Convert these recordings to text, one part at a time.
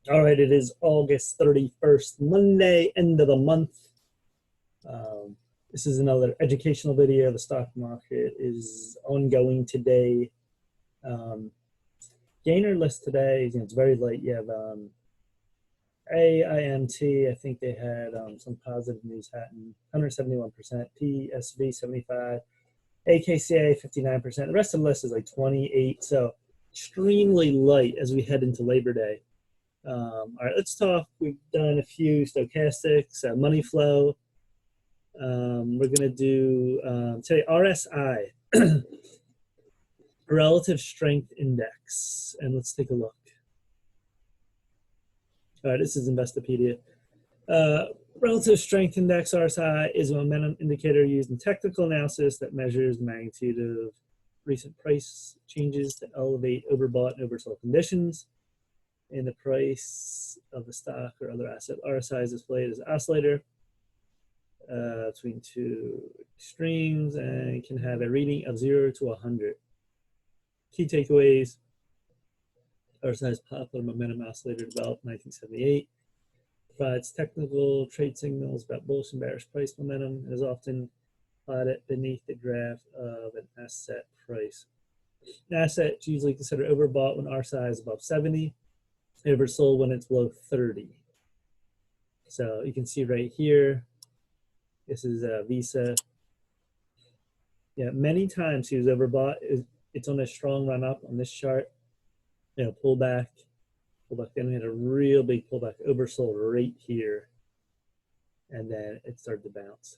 All right, it is August 31st, Monday, end of the month. This is another educational video. The stock market is ongoing today. Gainer list today, it's very late. You have AIMT, I think they had some positive news happening, 171%, PSV 75, AKCA 59%. The rest of the list is like 28, so extremely light as we head into Labor Day. All right, let's talk. We've done a few stochastics, money flow. We're going to do today RSI, Relative Strength Index, and let's take a look. All right, this is Investopedia. Relative Strength Index, RSI, is a momentum indicator used in technical analysis that measures the magnitude of recent price changes to elevate overbought and oversold conditions in the price of the stock or other asset. RSI is displayed as an oscillator between two extremes and can have a reading of 0 to 100. Key takeaways: RSI is popular momentum oscillator developed in 1978. Provides technical trade signals about bullish and bearish price momentum and is often plotted beneath the graph of an asset price. An asset is usually considered overbought when RSI is above 70. Oversold when it's below 30. So you can see right here, this is a Visa. Yeah, many times he was overbought. It's on a strong run up on this chart. Pullback. Then we had a real big pullback, oversold right here. And then it started to bounce.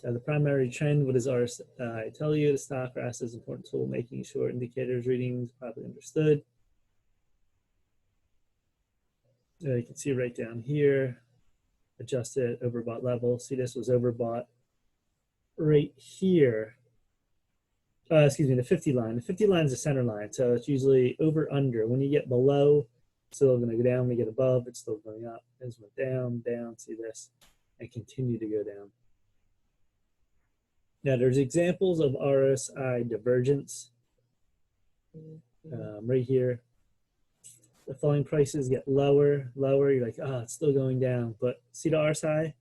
The primary trend, what does RSI tell you? The stock or asset is an important tool, making sure indicators readings properly understood. You can see right down here, adjusted overbought level. See, this was overbought right here. Excuse me, the 50 line. The 50 line is the center line, so it's usually over under. When you get below, it's still going to go down. When you get above, it's still going up. It went down, down. See this, and continue to go down. Now, there's examples of RSI divergence right here. The falling prices get lower, you're like, oh, it's still going down. But see the RSI?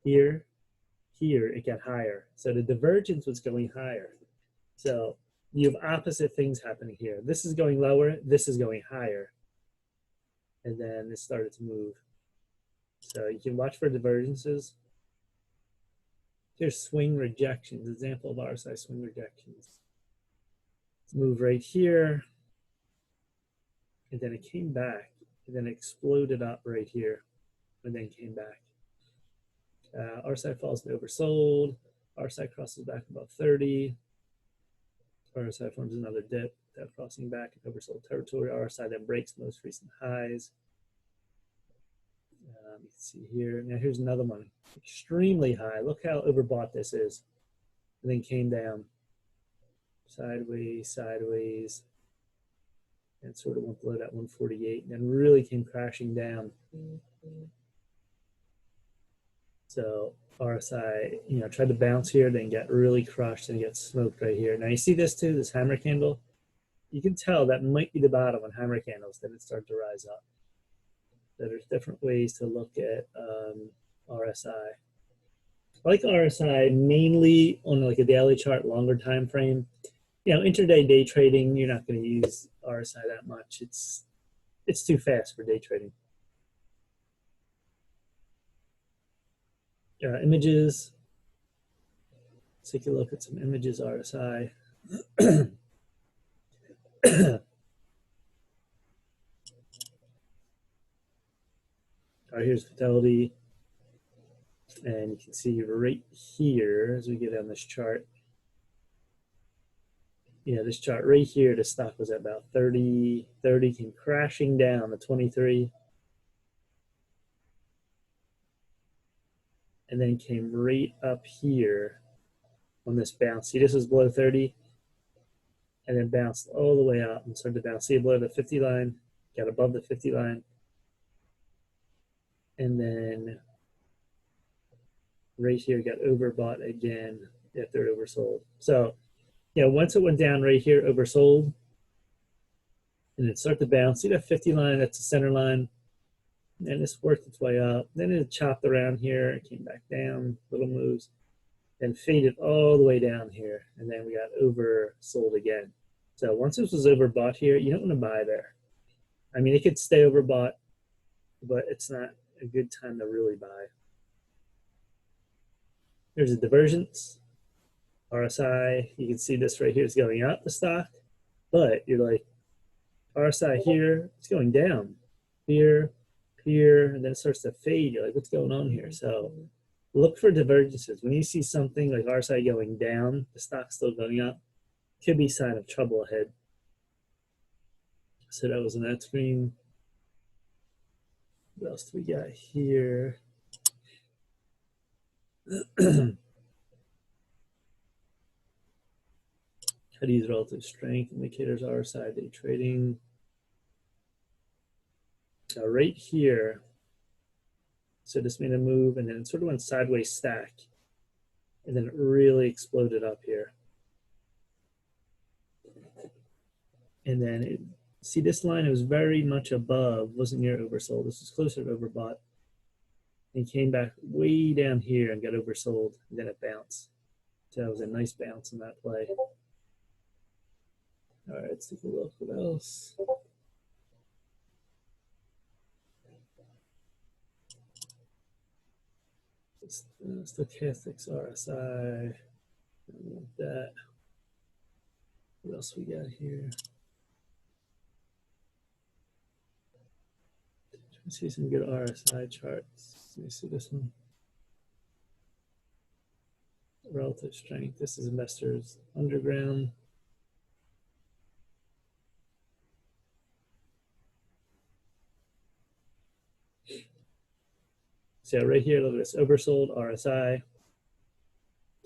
Here, it got higher. So the divergence was going higher. So you have opposite things happening here. This is going lower, this is going higher. And then it started to move. So you can watch for divergences. Here's swing rejections, example of RSI swing rejections. Move right here. And then it came back, and then exploded up right here, and then came back. RSI falls to oversold. RSI crosses back above 30. RSI forms another dip, that crossing back in oversold territory. RSI then breaks most recent highs. You can see here. Now here's another one, extremely high. Look how overbought this is. And then came down, sideways. And sort of went below that 148 and then really came crashing down. So RSI, tried to bounce here, then get really crushed and get smoked right here. Now you see this too, this hammer candle. You can tell that might be the bottom on hammer candles, then it started to rise up. So there's different ways to look at RSI. I like RSI mainly on like a daily chart, longer time frame. Intraday day trading, you're not going to use RSI that much. It's too fast for day trading. Images. Let's take a look at some images, RSI. All right, here's fidelity. And you can see right here, as we get on this chart, this chart right here, the stock was at about 30, came crashing down to 23. And then came right up here on this bounce. See, this was below 30. And then bounced all the way out and started to bounce. See, below the 50 line, got above the 50 line. And then right here got overbought again after it oversold. So, once it went down right here, oversold, and it started to bounce. See that 50 line? That's the center line. And this worked its way up. Then it chopped around here. It came back down, little moves, and faded all the way down here. And then we got oversold again. So once this was overbought here, you don't want to buy there. I mean, it could stay overbought, but it's not a good time to really buy. There's a divergence, RSI. You can see this right here is going up the stock, but you're like, RSI here, it's going down. Here, here, and then it starts to fade. You're like, what's going on here? So look for divergences. When you see something like RSI going down, the stock's still going up, could be a sign of trouble ahead. So that was on that screen. What else do we got here? How to use relative strength indicators, RSI, day trading. Now right here, so this made a move and then it sort of went sideways stack. And then it really exploded up here. And then see this line, it was very much above, wasn't near oversold. This was closer to overbought. And came back way down here and got oversold, and then it bounced. So that was a nice bounce in that play. All right, let's take a look. What else? Stochastics Rsi. That. What else we got here? Let's see some good RSI charts. Let me see this one. Relative strength. This is Investors Underground. So right here, look at this oversold RSI.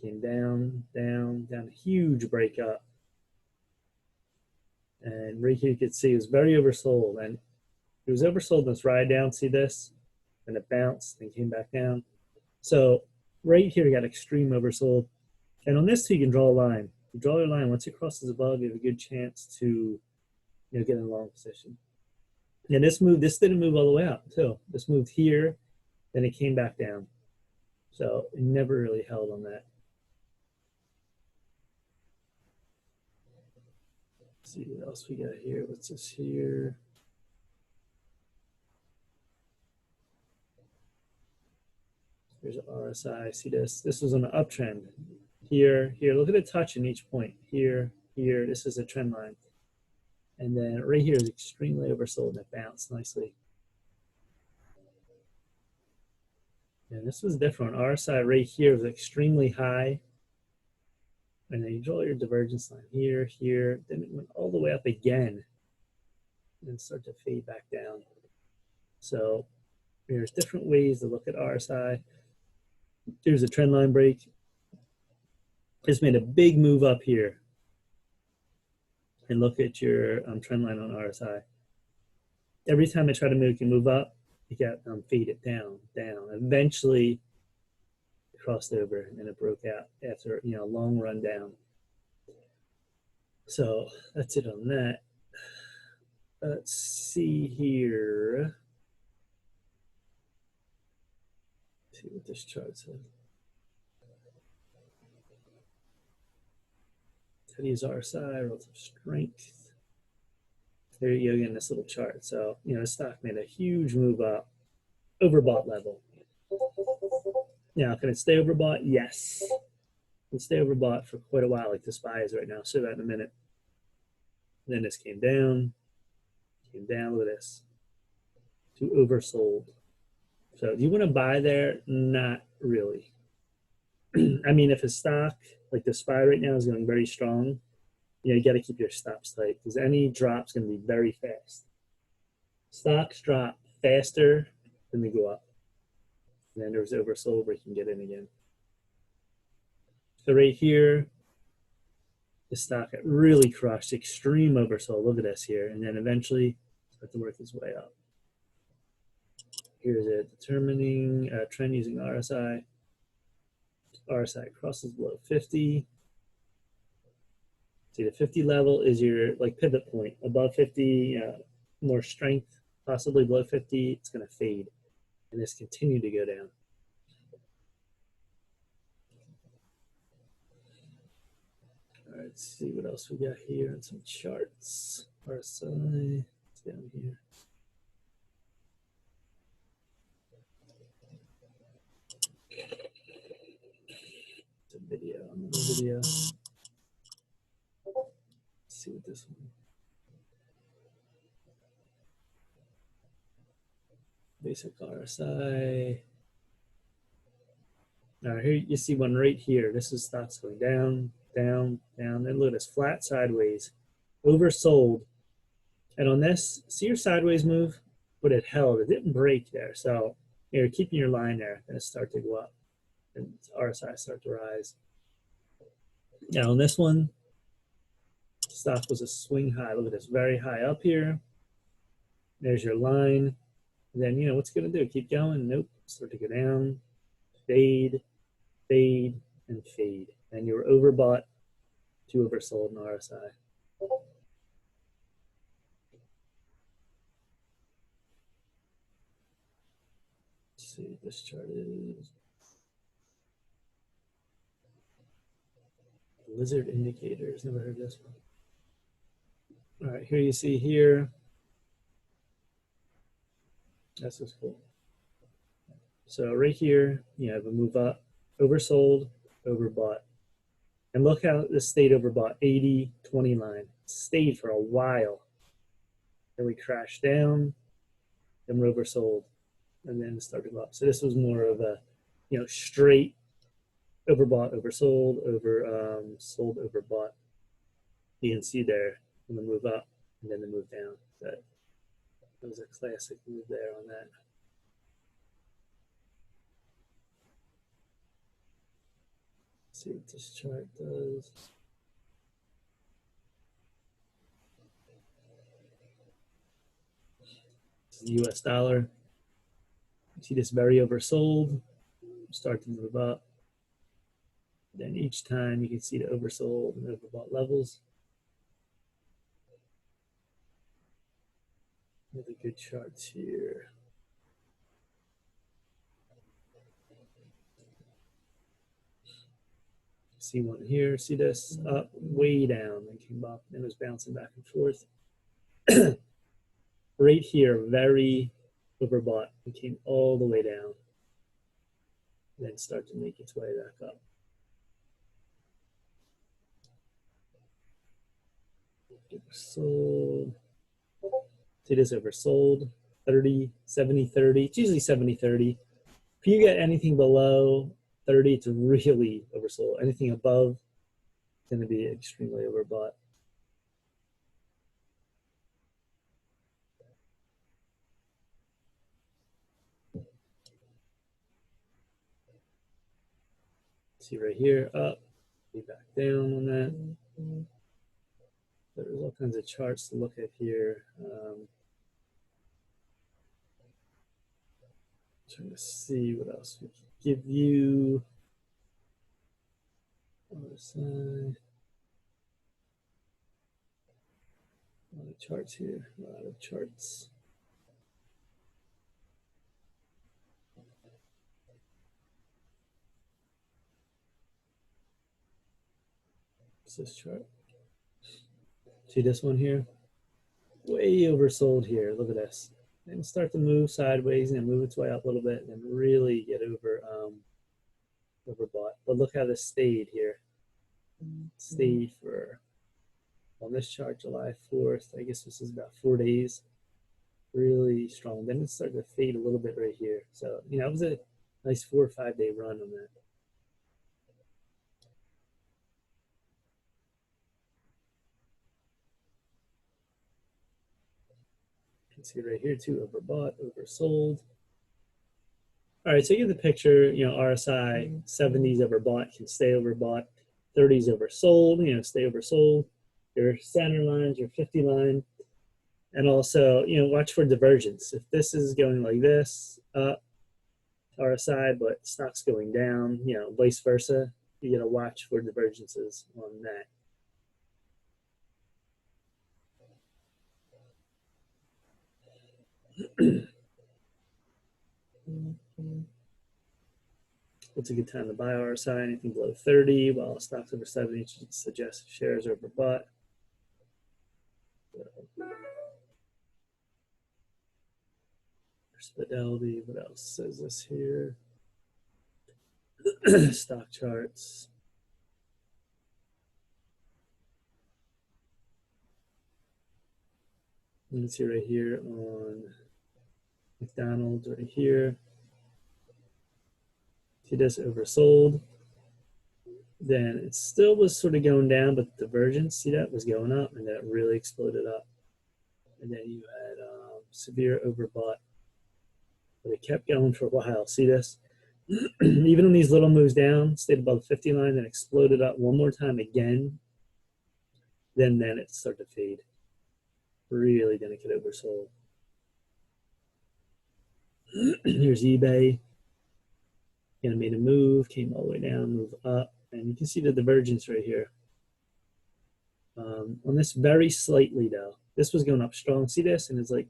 Came down, down, down, huge breakup. And right here you can see it was very oversold. And it was oversold in this ride down, see this? And it bounced and came back down. So right here you got extreme oversold. And on this too, you can draw a line. You draw your line, once it crosses above, you have a good chance to get in a long position. And this didn't move all the way up too. This moved here, then it came back down. So it never really held on that. Let's see what else we got here. What's this here? Here's an RSI. See this? This was on an uptrend. Here, here. Look at the touch in each point. Here, here. This is a trend line. And then right here is extremely oversold and it bounced nicely. And this was different. RSI right here was extremely high. And then you draw your divergence line here, here. Then it went all the way up again and start to fade back down. So there's different ways to look at RSI. Here's a trend line break. Just made a big move up here. And look at your trend line on RSI. Every time I try to move, you can move up, you got fade it down, down. Eventually, it crossed over and then it broke out after a long run down. So that's it on that. Let's see here. Let's see what this chart says. How to use RSI, relative strength. There you go, again, this little chart. So, the stock made a huge move up, overbought level. Now, can it stay overbought? Yes. It can stay overbought for quite a while, like this buy is right now. I'll show that in a minute. And then this came down, look at this, to oversold. So do you want to buy there? Not really. I mean, if a stock, like the SPY right now is going very strong, you got to keep your stops tight because any drop's going to be very fast. Stocks drop faster than they go up. And then there's oversold where you can get in again. So right here, the stock really crushed, extreme oversold. Look at this here. And then eventually start to work its way up. Here's a determining trend using RSI. RSI crosses below 50. See, the 50 level is your like pivot point. Above 50, more strength, possibly below 50, it's going to fade. And this continue to go down. All right, let's see what else we got here and some charts. RSI, it's down here. It's a video, another video. Let's see what this one. Basic RSI. Now here you see one right here. This is stocks going down, down, down. And look at this, flat sideways, oversold. And on this, see your sideways move? But it held, it didn't break there. So you're keeping your line there, and it start to go up. And RSI start to rise. Now on this one, stock was a swing high. Look at this, very high up here. There's your line. And then, you know, what's going to do? Keep going? Nope. Start to go down, fade, fade, and fade. And you were overbought, too oversold in RSI. Let's see what this chart is. Lizard indicators. Never heard this one. All right, here you see here. This is cool. So right here, you have a move up, oversold, overbought. And look how this stayed overbought, 80-20 line. Stayed for a while. Then we crashed down, then we're oversold, and then started up. So this was more of a, you know, straight overbought, oversold, sold, overbought. You can see there in the move up and then the move down. That was a classic move there on that. Let's see what this chart does. This is the US dollar. You see this very oversold, start to move up. Then each time you can see the oversold and overbought levels. Really good charts here. See one here, see this up, way down, then came up, and it was bouncing back and forth. Right here, very overbought, and came all the way down. Then start to make its way back up. Oversold. See this oversold, 30, 70, 30. It's usually 70, 30. If you get anything below 30, it's really oversold. Anything above, it's going to be extremely overbought. See right here, up, be back down on that. There's all kinds of charts to look at here. Trying to see what else we can give you. RSI. A lot of charts here, a lot of charts. What's this chart? See this one here? Way oversold here. Look at this. And start to move sideways and move its way up a little bit and really get overbought. But look how this stayed here. Stayed for, on this chart, July 4th. I guess this is about 4 days. Really strong. Then it started to fade a little bit right here. So, you know, it was a nice 4 or 5 day run on that. You can see right here too, overbought, oversold. All right, so you get the picture. You know, RSI 70s overbought, can stay overbought. 30s oversold, you know, stay oversold. Your center lines, your 50 line. And also, you know, watch for divergence. If this is going like this, up, RSI, but stock's going down, you know, vice versa, you got to watch for divergences on that. What's a good time to buy RSI? Anything below 30, while stocks over 70 suggests shares are overbought. There's Fidelity. What else says this here? Stock charts. You can see right here on McDonald's right here. See this oversold. Then it still was sort of going down, but the divergence, see that, was going up, and that really exploded up. And then you had severe overbought, but it kept going for a while. See this? Even on these little moves down, stayed above the 50 line, then exploded up one more time again. Then it started to fade. Really didn't get oversold. Here's eBay. Again, made a move, came all the way down, move up, and you can see the divergence right here. On this very slightly though, this was going up strong. See this? And it's like,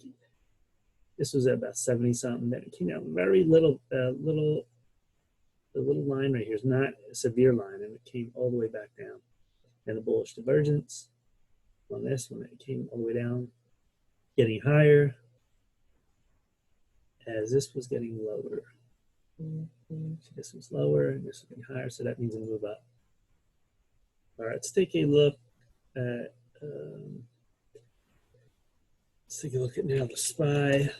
this was at about 70 something. Then it came down very little, the little line right here is not a severe line, and it came all the way back down. And the bullish divergence on this one, it came all the way down, getting higher as this was getting lower. So this was lower and this was getting higher, so that means a move up. All right, let's take a look at now the SPY.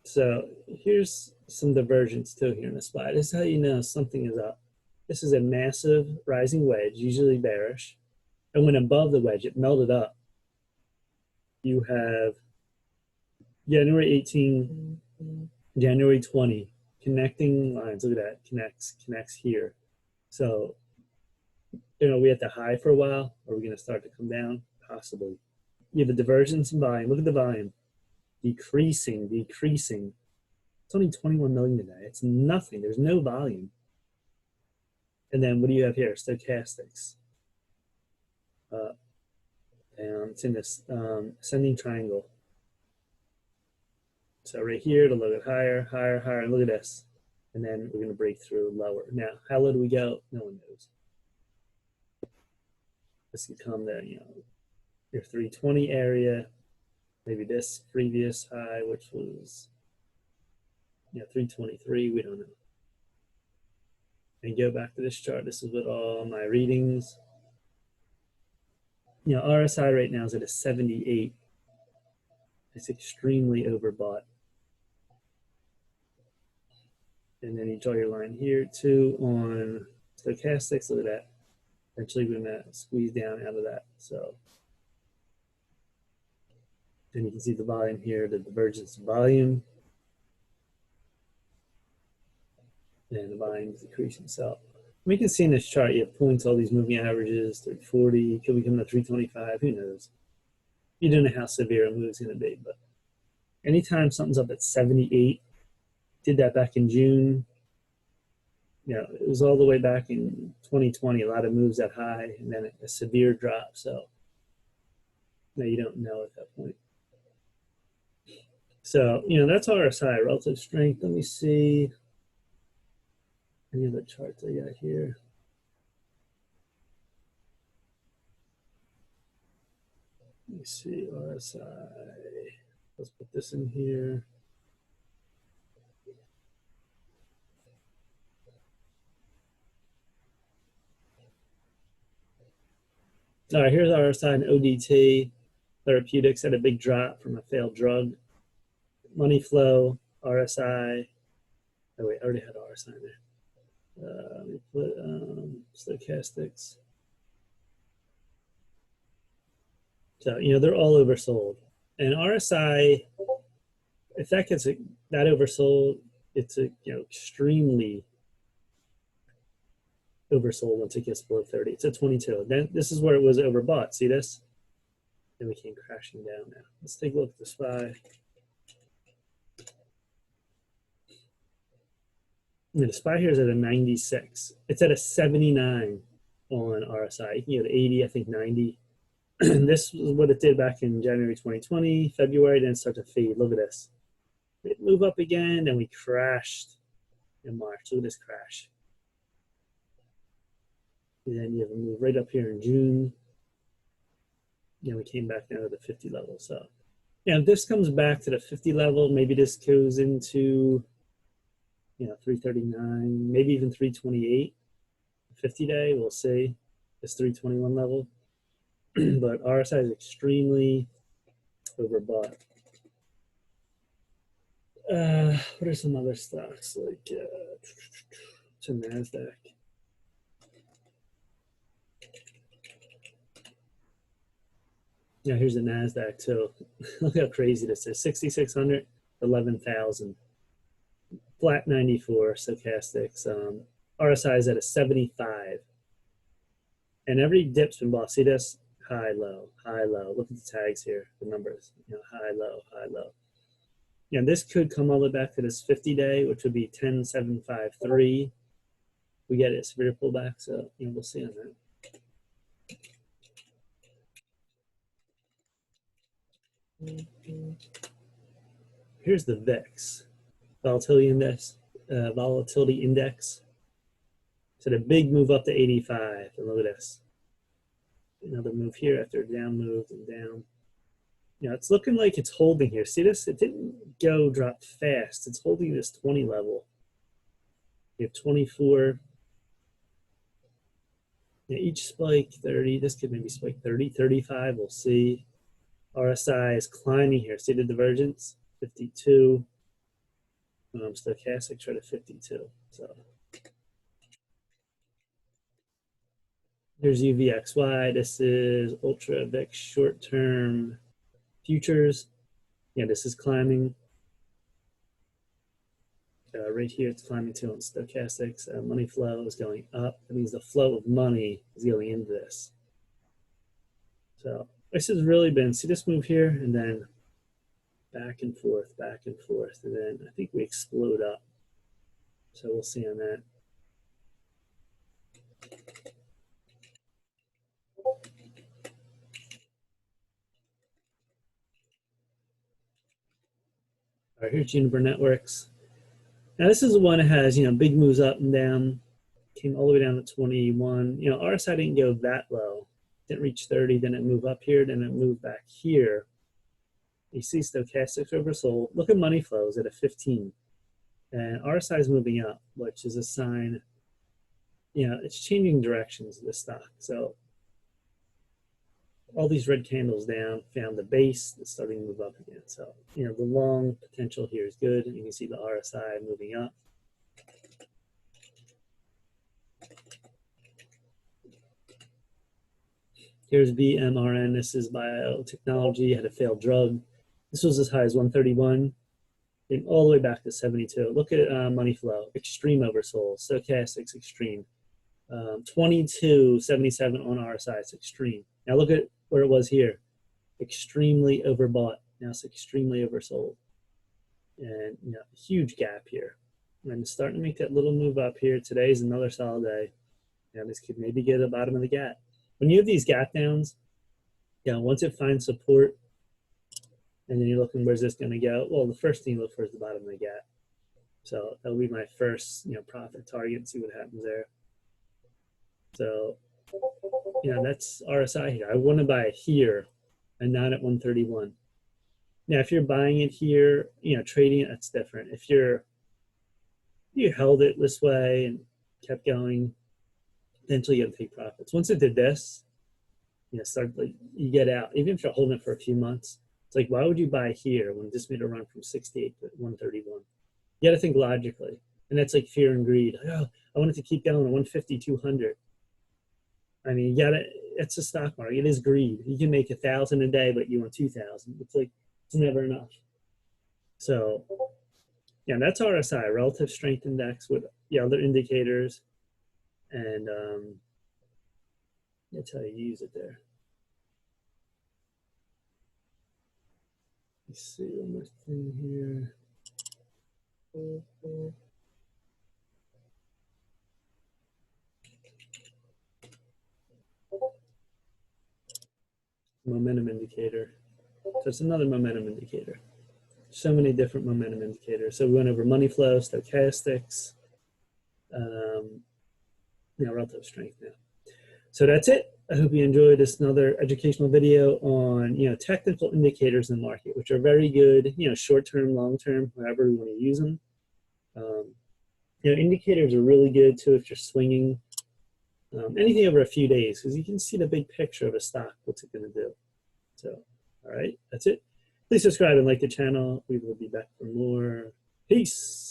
So here's some divergence too here in the SPY. This is how you know something is up. This is a massive rising wedge, usually bearish. And when above the wedge, it melted up. You have January 18, January 20, connecting lines. Look at that, connects here. So, you know, we at the high for a while. Are we going to start to come down? Possibly. You have a divergence in volume. Look at the volume. Decreasing. It's only 21 million today. It's nothing. There's no volume. And then what do you have here? Stochastics. And it's in this ascending triangle. So right here, it'll look at higher, and look at this. And then we're going to break through lower. Now, how low do we go? No one knows. This could come to, you know, your 320 area, maybe this previous high, which was, you know, 323, we don't know. And go back to this chart. This is what all my readings. You know, RSI right now is at a 78. It's extremely overbought. And then you draw your line here too on stochastics. Look at that. Eventually we're gonna squeeze down out of that. So then you can see the volume here, the divergence volume. And the volume is decreasing. So we can see in this chart, you have points, all these moving averages, 340, could we come to 325? Who knows? You don't know how severe a move is going to be, but anytime something's up at 78, did that back in June. You know, it was all the way back in 2020, a lot of moves that high, and then a severe drop. So now you don't know at that point. So, you know, that's RSI, relative strength. Let me see any other charts I got here. Let me see, RSI. Let's put this in here. All right, here's RSI and ODT. Therapeutics had a big drop from a failed drug. Money flow, RSI. Oh wait, I already had RSI in there. Let me put stochastics. So, you know, they're all oversold. And RSI, if that gets that oversold, it's a, you know, extremely oversold once it gets below 30. It's at 22. Then this is where it was overbought. See this? And we came crashing down now. Let's take a look at the SPY. The SPY here is at a 96. It's at a 79. on RSI. You can go to 80, I think 90. This is what it did back in January 2020, February, then start to fade. Look at this. It moved up again, and we crashed in March. Look at this crash. And then you have a move right up here in June. And we came back down to the 50 level. So, yeah, if this comes back to the 50 level, maybe this goes into, 339, maybe even 328. 50-day, we'll see. This 321 level. But RSI is extremely overbought. What are some other stocks like to Nasdaq? Yeah, here's the Nasdaq too. Look how crazy this is. 6,600, 11,000. Flat 94 stochastics. RSI is at a 75. And every dip's been bought. See this? High, low, high, low. Look at the tags here, the numbers. High, low, high, low. Yeah, this could come all the way back to this 50-day, which would be 10,753. We get a severe pullback, so we'll see on that. Here's the VIX, volatility index. So the big move up to 85, and look at this. Another move here after a down move and down. It's looking like it's holding here. See this? It didn't drop fast. It's holding this 20 level. You have 24. Each spike 30. This could maybe spike 30, 35. We'll see. RSI is climbing here. See the divergence? 52. Stochastics right at 52. So here's UVXY. This is Ultra VIX short-term futures. This is climbing. Right here, it's climbing too on stochastics. Money flow is going up. That means the flow of money is going into this. So this has really been, see this move here, and then back and forth, and then I think we explode up. So we'll see on that. All right, here's Juniper Networks. Now this is the one that has, big moves up and down, came all the way down to 21. RSI didn't go that low, didn't reach 30, then it moved up here, then it moved back here. You see stochastics oversold. Look at money flows at a 15. And RSI is moving up, which is a sign, it's changing directions of the stock. So all these red candles down, found the base, it's starting to move up again. So, the long potential here is good. And you can see the RSI moving up. Here's BMRN. This is biotechnology, had a failed drug. This was as high as 131, and all the way back to 72. Look at money flow, extreme oversold, stochastics extreme. 22.77 on RSI, it's extreme. Now look at where it was here, extremely overbought. Now it's extremely oversold, and huge gap here. And it's starting to make that little move up here. Today's another solid day. This could maybe get a bottom of the gap. When you have these gap downs, once it finds support, and then you're looking, where's this going to go? Well, the first thing you look for is the bottom of the gap. So that'll be my first, profit target and see what happens there. So, that's RSI here. I want to buy it here and not at 131. Now, if you're buying it here, trading it, that's different. If you held it this way and kept going, eventually you got to take profits. Once it did this, you get out. Even if you're holding it for a few months, it's like, why would you buy here when it just made a run from 68 to 131? You got to think logically. And that's like fear and greed. Oh, I want it to keep going to 150, 200. I mean, it's a stock market. It is greed. You can make 1,000 a day, but you want 2,000. It's like, it's never enough. So, that's RSI, relative strength index with other indicators. And that's how you use it there. Let's see one more thing here. momentum indicator. So it's another momentum indicator. So many different momentum indicators. So we went over money flow, stochastics, relative strength now. So that's it. I hope you enjoyed this another educational video on technical indicators in the market, which are very good, short term, long term, however you want to use them. Indicators are really good too if you're swinging anything over a few days, because you can see the big picture of a stock, what's it going to do. So, all right, that's it. Please subscribe and like the channel. We will be back for more. Peace.